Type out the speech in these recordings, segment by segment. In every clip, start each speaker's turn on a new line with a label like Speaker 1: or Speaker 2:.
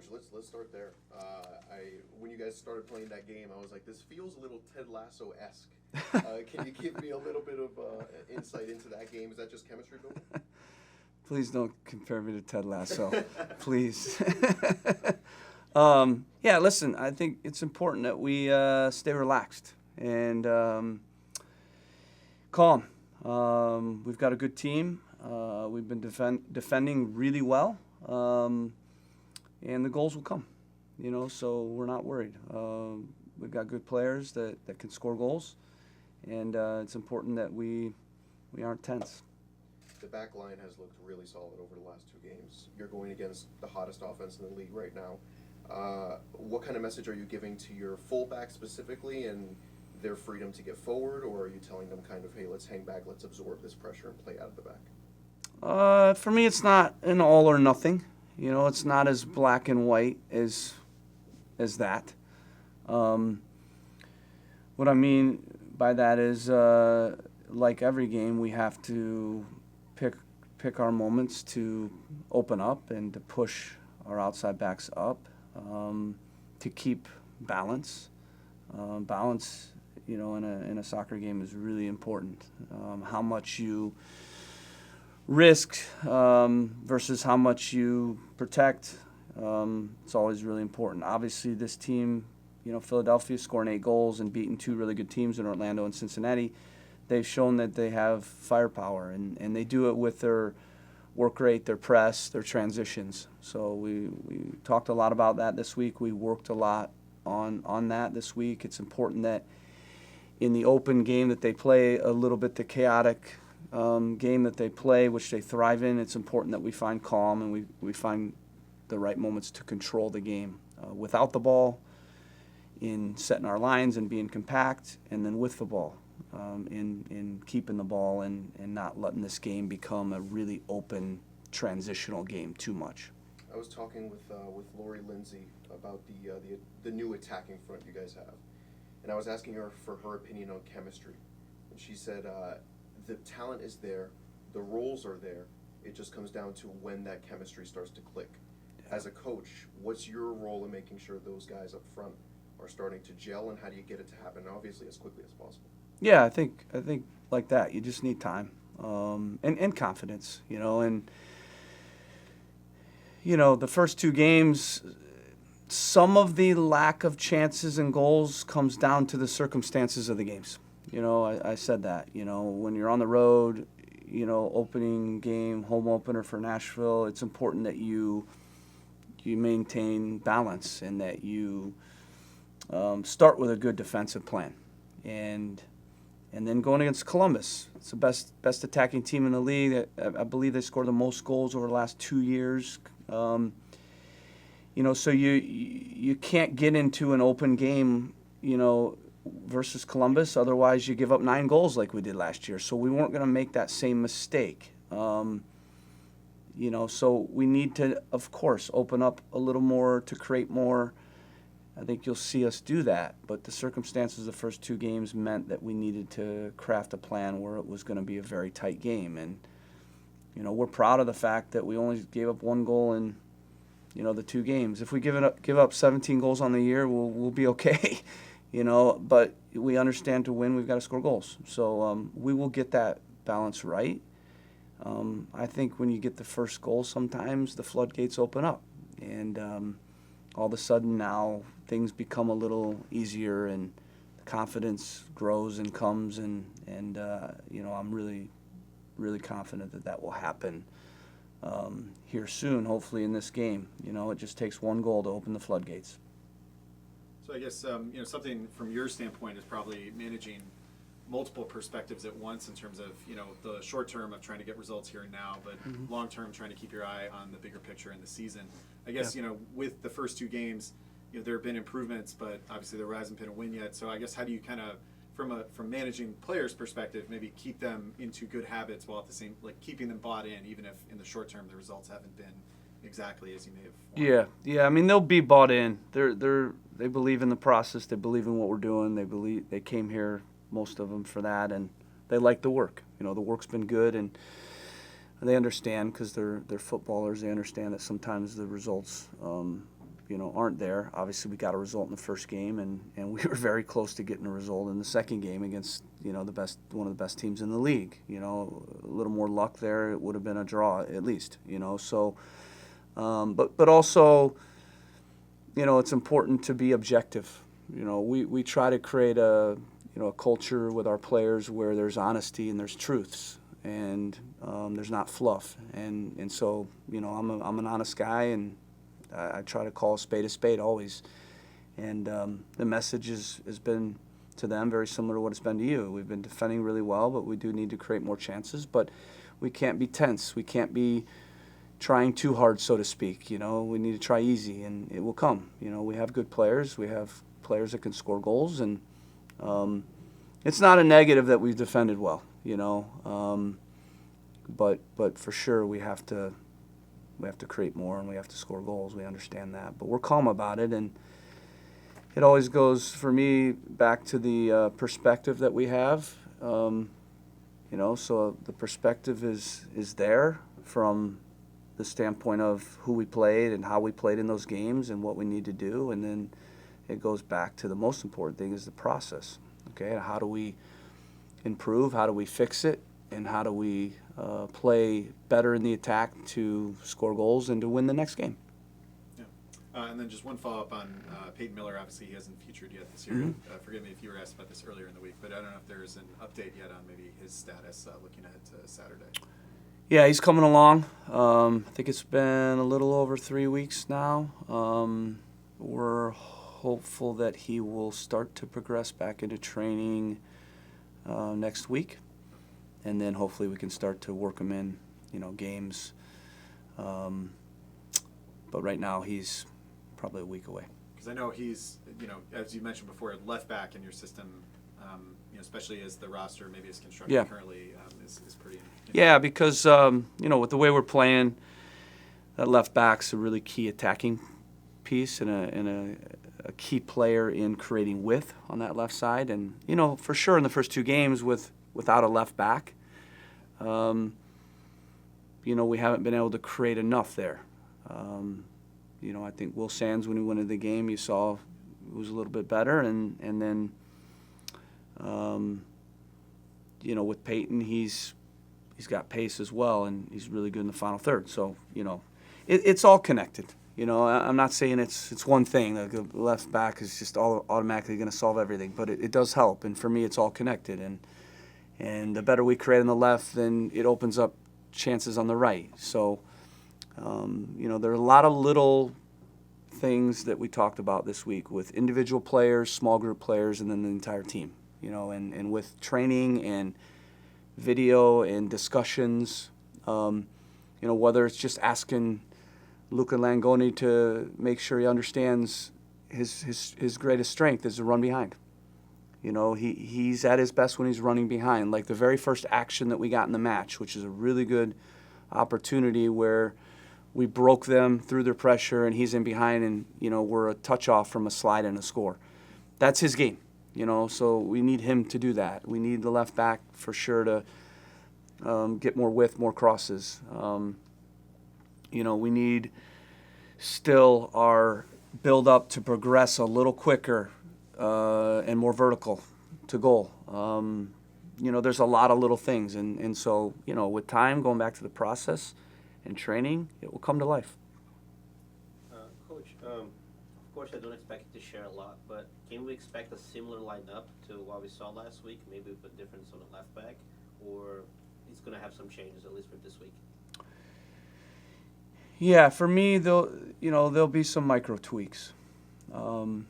Speaker 1: Coach, let's start there. When you guys started playing that game, I was like, this feels a little Ted Lasso-esque. Can you give me a little bit of insight into that game? Is that just chemistry building?
Speaker 2: Please don't compare me to Ted Lasso. Please. Yeah, listen, I think it's important that we stay relaxed and calm. We've got a good team. We've been defending really well. And the goals will come, so we're not worried. We've got good players that can score goals, and it's important that we aren't tense.
Speaker 1: The back line has looked really solid over the last 2 games. You're going against the hottest offense in the league right now. What kind of message are you giving to your fullback specifically and their freedom to get forward, or are you telling them kind of, hey, let's hang back, let's absorb this pressure and play out of the back?
Speaker 2: For me, it's not an all or nothing. It's not as black and white as that. What I mean by that is, like every game, we have to pick our moments to open up and to push our outside backs up, to keep balance. Balance, in a soccer game is really important. How much you risk versus how much you protect, it's always really important. Obviously, this team, Philadelphia scoring 8 goals and beating 2 really good teams in Orlando and Cincinnati, they've shown that they have firepower, and they do it with their work rate, their press, their transitions. So we talked a lot about that this week. We worked a lot on that this week. It's important that in the open game that they play, a little bit the chaotic game that they play, which they thrive in, it's important that we find calm and we find the right moments to control the game without the ball, in setting our lines and being compact, and then with the ball, in keeping the ball and not letting this game become a really open transitional game too much.
Speaker 1: I was talking with Lori Lindsay about the new attacking front you guys have, and I was asking her for her opinion on chemistry, and she said the talent is there, the roles are there. It just comes down to when that chemistry starts to click. As a coach, what's your role in making sure those guys up front are starting to gel, and how do you get it to happen, obviously, as quickly as possible?
Speaker 2: Yeah, I think like that. You just need time and confidence, and the first 2 games, some of the lack of chances and goals comes down to the circumstances of the games. I said that, when you're on the road, opening game, home opener for Nashville, it's important that you maintain balance and that you start with a good defensive plan. And then going against Columbus, it's the best attacking team in the league. I believe they scored the most goals over the last 2 years. So you can't get into an open game, versus Columbus. Otherwise, you give up 9 goals like we did last year. So we weren't going to make that same mistake. So we need to, of course, open up a little more to create more. I think you'll see us do that. But the circumstances of the first 2 games meant that we needed to craft a plan where it was going to be a very tight game. And, we're proud of the fact that we only gave up 1 goal in, the 2 games. If we give up 17 goals on the year, we'll be okay. But we understand to win, we've got to score goals. So we will get that balance right. I think when you get the first goal, sometimes the floodgates open up. And all of a sudden now things become a little easier and the confidence grows and comes. And I'm really, really confident that will happen here soon, hopefully in this game. It just takes 1 goal to open the floodgates.
Speaker 3: So I guess something from your standpoint is probably managing multiple perspectives at once in terms of the short term of trying to get results here and now, but long term trying to keep your eye on the bigger picture in the season. I guess with the first 2 games, there have been improvements, but obviously there hasn't been a win yet. So I guess how do you kind of from managing players' perspective, maybe keep them into good habits while at the same keeping them bought in, even if in the short term the results haven't been exactly as you may have wanted?
Speaker 2: Yeah. I mean, they'll be bought in. They believe in the process. They believe in what we're doing. They came here, most of them, for that, and they like the work. The work's been good, and they understand because they're footballers. They understand that sometimes the results aren't there. Obviously, we got a result in the first game, and we were very close to getting a result in the second game against one of the best teams in the league. A little more luck there, it would have been a draw at least. So, but also, it's important to be objective. We try to create a culture with our players where there's honesty and there's truths, and there's not fluff. And so, I'm an honest guy, and I try to call a spade always. And the message has been to them very similar to what it's been to you. We've been defending really well, but we do need to create more chances. But we can't be tense. We can't be trying too hard, so to speak. We need to try easy, and it will come. We have good players. We have players that can score goals, and it's not a negative that we've defended well. But for sure we have to create more, and we have to score goals. We understand that, but we're calm about it, and it always goes for me back to the perspective that we have. So the perspective is there from the standpoint of who we played and how we played in those games and what we need to do, and then it goes back to the most important thing is the process. Okay, how do we improve? How do we fix it? And how do we play better in the attack to score goals and to win the next game?
Speaker 3: Yeah. And then just one follow-up on Peyton Miller. Obviously, he hasn't featured yet this year.
Speaker 2: Mm-hmm.
Speaker 3: Forgive me if you were asked about this earlier in the week, but I don't know if there's an update yet on maybe his status looking ahead to Saturday.
Speaker 2: Yeah, he's coming along. I think it's been a little over 3 weeks now. We're hopeful that he will start to progress back into training next week, and then hopefully we can start to work him in, games. But right now he's probably a week away.
Speaker 3: Because I know he's, as you mentioned before, left back in your system, especially as the roster maybe is constructed currently, is pretty.
Speaker 2: Yeah, because with the way we're playing, that left back's a really key attacking piece and a key player in creating width on that left side. And for sure in the first 2 games without a left back, we haven't been able to create enough there. I think Will Sands, when he went into the game, you saw it was a little bit better, and then with Peyton, he's got pace as well, and he's really good in the final third. So it's all connected. I'm not saying it's one thing. The left back is just automatically going to solve everything, but it does help. And for me, it's all connected. And the better we create on the left, then it opens up chances on the right. So, there are a lot of little things that we talked about this week with individual players, small group players, and then the entire team. And with training and video and discussions, whether it's just asking Luca Langoni to make sure he understands his greatest strength is to run behind. He's at his best when he's running behind. Like the very first action that we got in the match, which is a really good opportunity where we broke them through their pressure and he's in behind and, we're a touch off from a slide and a score. That's his game, so we need him to do that. We need the left back for sure to get more width, more crosses. We need still our build up to progress a little quicker and more vertical to goal. There's a lot of little things. And so, with time, going back to the process and training, it will come to life.
Speaker 4: Coach, of course I don't expect you to share a lot, but can we expect a similar lineup to what we saw last week, maybe with a difference on the left back, or it's going to have some changes, at least for this week?
Speaker 2: Yeah, for me, there'll be some micro tweaks. I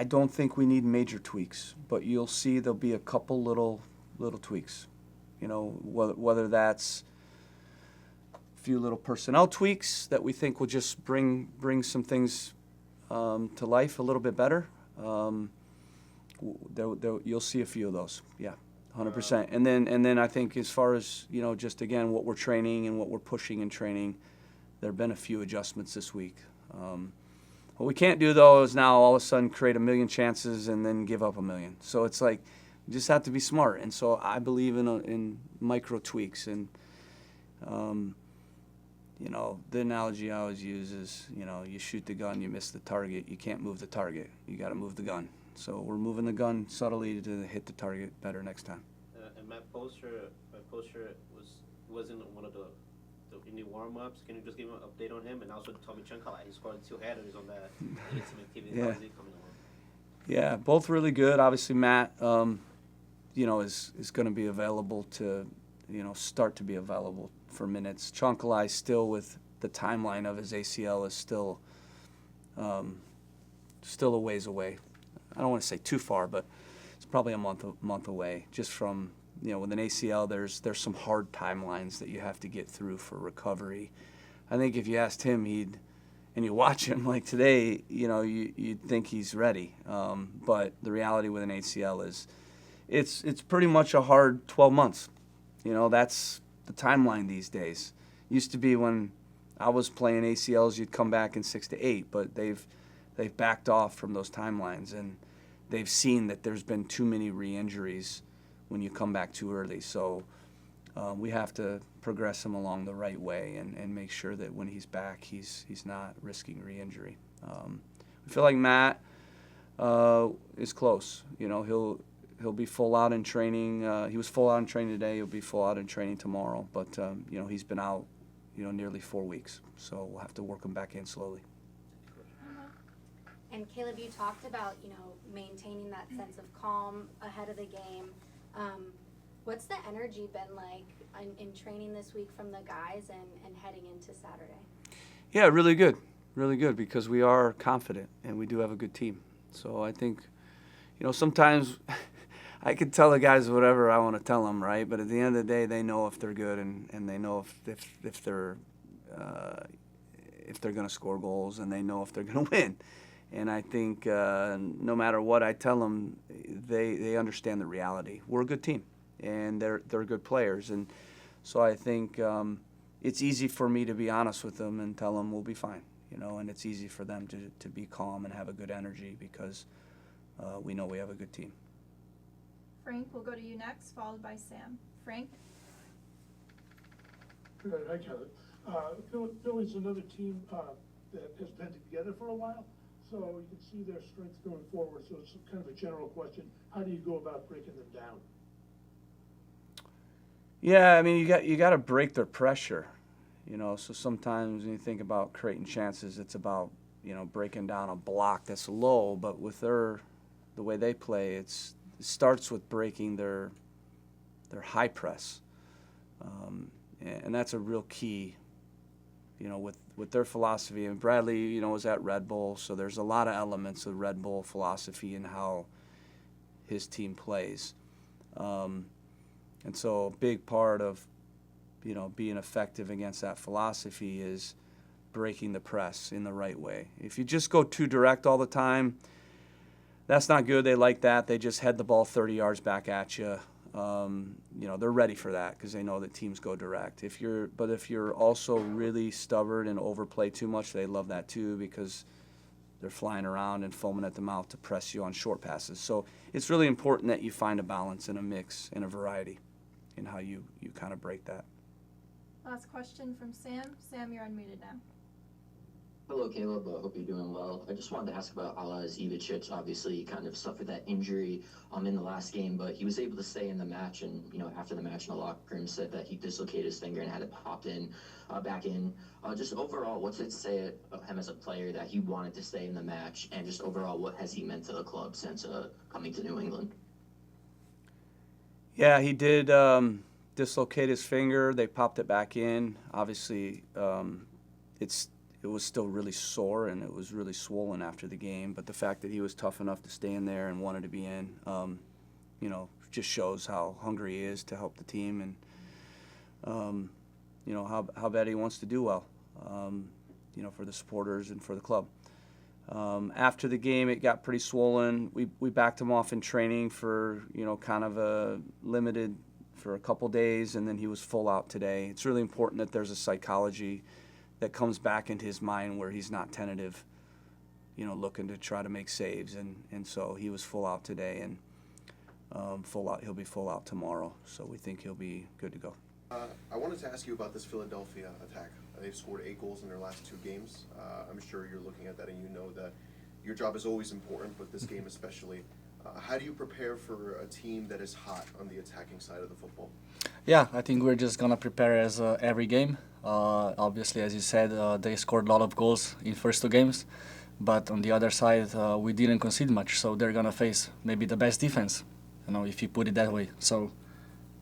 Speaker 2: don't think we need major tweaks, but you'll see there'll be a couple little tweaks. Whether that's a few little personnel tweaks that we think will just bring some things to life a little bit better. You'll see a few of those. Yeah. 100%. And then I think as far as, just again, what we're training and what we're pushing in training, there have been a few adjustments this week. What we can't do, though, is now all of a sudden create 1 million chances and then give up 1 million. So it's like you just have to be smart. And so I believe in micro tweaks. And, the analogy I always use is, you shoot the gun, you miss the target. You can't move the target. You got to move the gun. So we're moving the gun subtly to hit the target better next time.
Speaker 4: And my poster wasn't one of the in the warm-ups. Can you just give me an update on him? And also Tommy Chankala, he scored 2 headers on that in some activity.
Speaker 2: Yeah.
Speaker 4: How is he coming along?
Speaker 2: Yeah, both really good. Obviously, Matt, is going to be available to, start to be available for minutes. Chonkalai still with the timeline of his ACL is still a ways away. I don't want to say too far, but it's probably a month away. Just from with an ACL, there's some hard timelines that you have to get through for recovery. I think if you asked him, and you watch him like today, you'd think he's ready. But the reality with an ACL is, it's pretty much a hard 12 months. That's the timeline these days. Used to be when I was playing ACLs, you'd come back in 6 to 8, but they've backed off from those timelines, and they've seen that there's been too many re-injuries when you come back too early. So we have to progress him along the right way and make sure that when he's back, he's not risking re-injury. I feel like Matt is close. He'll be full out in training. He was full out in training today. He'll be full out in training tomorrow. But he's been out nearly 4 weeks, so we'll have to work him back in slowly.
Speaker 5: And Caleb, you talked about maintaining that sense of calm ahead of the game. What's the energy been like in training this week from the guys and heading into Saturday?
Speaker 2: Yeah, really good, because we are confident and we do have a good team. So I think, sometimes I could tell the guys whatever I want to tell them, right? But at the end of the day, they know if they're good and they know if they're going to score goals, and they know if they're going to win. And I think no matter what I tell them, they understand the reality. We're a good team, and they're good players. And so I think it's easy for me to be honest with them and tell them we'll be fine, and it's easy for them to be calm and have a good energy because we know we have a good team.
Speaker 6: Frank, we'll go to you next, followed by Sam. Frank?
Speaker 7: Good, hi, Kevin. Philly's another team that has been together for a while, so you can see their strengths going forward. So it's kind of a general question. How do you go about breaking them down?
Speaker 2: Yeah, I mean, you got to break their pressure, So sometimes when you think about creating chances, it's about breaking down a block that's low. But with the way they play, it starts with breaking their high press, and that's a real key. With their philosophy. And Bradley, was at Red Bull, so there's a lot of elements of Red Bull philosophy in how his team plays. And so a big part of, being effective against that philosophy is breaking the press in the right way. If you just go too direct all the time, that's not good. They like that. They just head the ball 30 yards back at you. They're ready for that because they know that teams go direct. If you're also really stubborn and overplay too much, they love that too because they're flying around and foaming at the mouth to press you on short passes. So it's really important that you find a balance and a mix and a variety in how you kind of break that.
Speaker 6: Last question from Sam. Sam, you're unmuted now.
Speaker 8: Hello, Caleb. Hope you're doing well. I just wanted to ask about Aljaz Ivacic. Obviously, he kind of suffered that injury in the last game, but he was able to stay in the match. And after the match in the locker room, said that he dislocated his finger and had it popped back in. Just overall, what's it say of him as a player that he wanted to stay in the match, and just overall, what has he meant to the club since coming to New England?
Speaker 2: Yeah, he did dislocate his finger. They popped it back in. Obviously, it was still really sore and it was really swollen after the game. But the fact that he was tough enough to stay in there and wanted to be in, just shows how hungry he is to help the team and, how bad he wants to do well, for the supporters and for the club. After the game, it got pretty swollen. We backed him off in training for, kind of a limited for a couple days, and then he was full out today. It's really important that there's a psychology that comes back into his mind where he's not tentative, looking to try to make saves. And so he was full out today and full out. He'll be full out tomorrow. So we think he'll be good to go.
Speaker 1: I wanted to ask you about this Philadelphia attack. They've scored 8 goals in their last 2 games. I'm sure you're looking at that and you know that your job is always important, but this game especially. How do you prepare for a team that is hot on the attacking side of the football?
Speaker 2: Yeah, I think we're just gonna prepare as every game. Obviously, as you said, they scored a lot of goals in first 2 games, but on the other side, we didn't concede much, so they're gonna face maybe the best defense, if you put it that way. So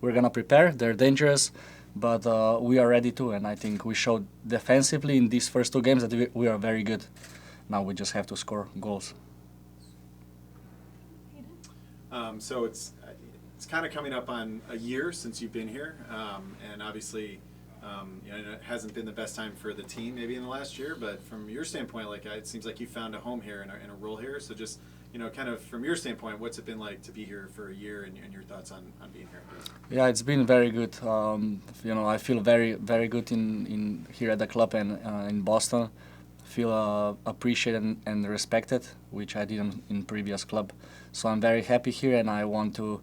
Speaker 2: we're gonna prepare. They're dangerous, but we are ready too, and I think we showed defensively in these first 2 games that we are very good. Now we just have to score goals.
Speaker 3: So it's kind of coming up on a year since you've been here, and obviously, it hasn't been the best time for the team maybe in the last year. But from your standpoint, it seems like you found a home here and a role here. So just kind of from your standpoint, what's it been like to be here for a year, and your thoughts on being here?
Speaker 2: Yeah, it's been very good. I feel very, very good in here at the club and in Boston. Feel appreciated and respected, which I didn't in previous club. So I'm very happy here, and I want to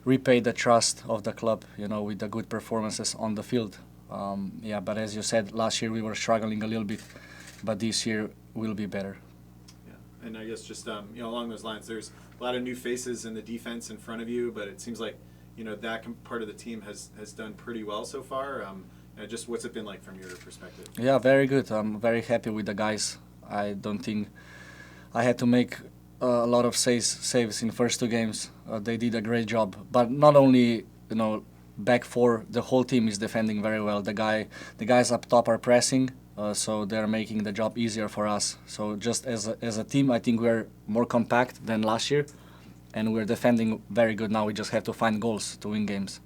Speaker 2: repay the trust of the club, with the good performances on the field. But as you said, last year we were struggling a little bit, but this year will be better.
Speaker 3: Yeah, and I guess just along those lines, there's a lot of new faces in the defense in front of you, but it seems like that part of the team has done pretty well so far. Just what's it been like from your perspective?
Speaker 2: Yeah, very good. I'm very happy with the guys. I don't think I had to make a lot of saves in first 2 games. They did a great job. But not only, back 4, the whole team is defending very well. The guys up top are pressing, so they're making the job easier for us. So just as a team, I think we're more compact than last year, and we're defending very good now. We just have to find goals to win games.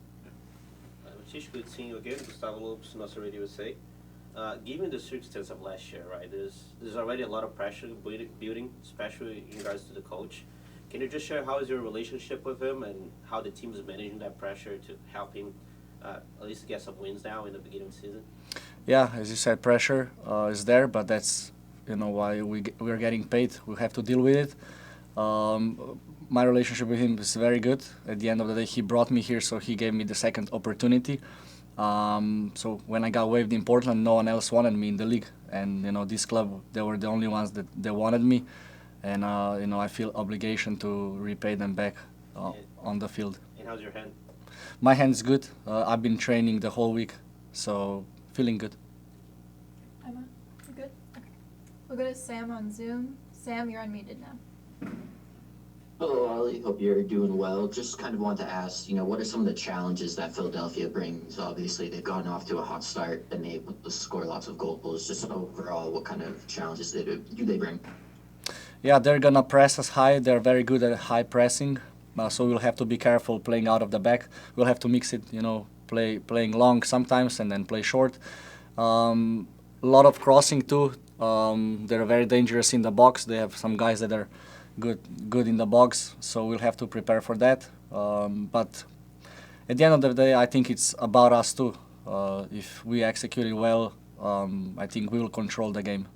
Speaker 4: Aljaz, good seeing you again. Gustavo Lopes, Nossa Radio USA. Given the circumstance of last year, right, there's already a lot of pressure building, especially in regards to the coach. Can you just share how is your relationship with him and how the team is managing that pressure to help him at least get some wins now in the beginning of the season?
Speaker 2: Yeah, as you said, pressure is there, but that's why we're getting paid. We have to deal with it. My relationship with him is very good. At the end of the day, he brought me here, so he gave me the second opportunity. So when I got waived in Portland, no one else wanted me in the league. And, this club, they were the only ones that they wanted me. And, I feel obligation to repay them back on the field.
Speaker 4: And how's your hand?
Speaker 2: My hand's good. I've been training the whole week, so feeling good.
Speaker 6: Emma, you good? Okay. We'll go to Sam on Zoom. Sam, you're unmuted now.
Speaker 8: Hello, Ollie. Hope you're doing well. Just kind of want to ask, what are some of the challenges that Philadelphia brings? Obviously, they've gotten off to a hot start and they're able to score lots of goals. Just overall, what kind of challenges do they bring?
Speaker 2: Yeah, they're gonna press us high. They're very good at high pressing, so we'll have to be careful playing out of the back. We'll have to mix it, playing long sometimes and then play short. A lot of crossing too. They're very dangerous in the box. They have some guys that are good in the box, so we'll have to prepare for that. But at the end of the day, I think it's about us too. If we execute it well, I think we will control the game.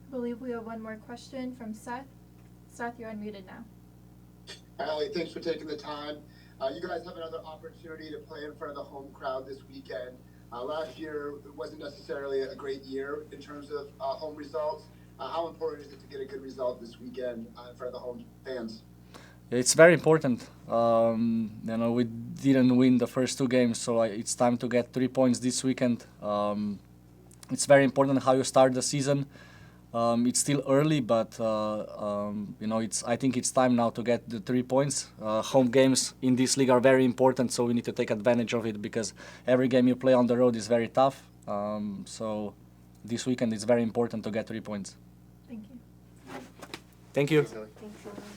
Speaker 6: I believe we have one more question from Seth. Seth, you're unmuted now.
Speaker 9: Allie, thanks for taking the time. You guys have another opportunity to play in front of the home crowd this weekend. Last year wasn't necessarily a great year in terms of home results. How important is it to get a good result this weekend in front of the home fans?
Speaker 2: It's very important. We didn't win the first 2 games, so it's time to get 3 points this weekend. It's very important how you start the season. It's still early, but I think it's time now to get the 3 points. Home games in this league are very important, so we need to take advantage of it because every game you play on the road is very tough. So this weekend it's very important to get 3 points.
Speaker 6: Thank you.
Speaker 2: Thank you.
Speaker 1: Thanks, Ellie.
Speaker 5: Thanks, Ellie.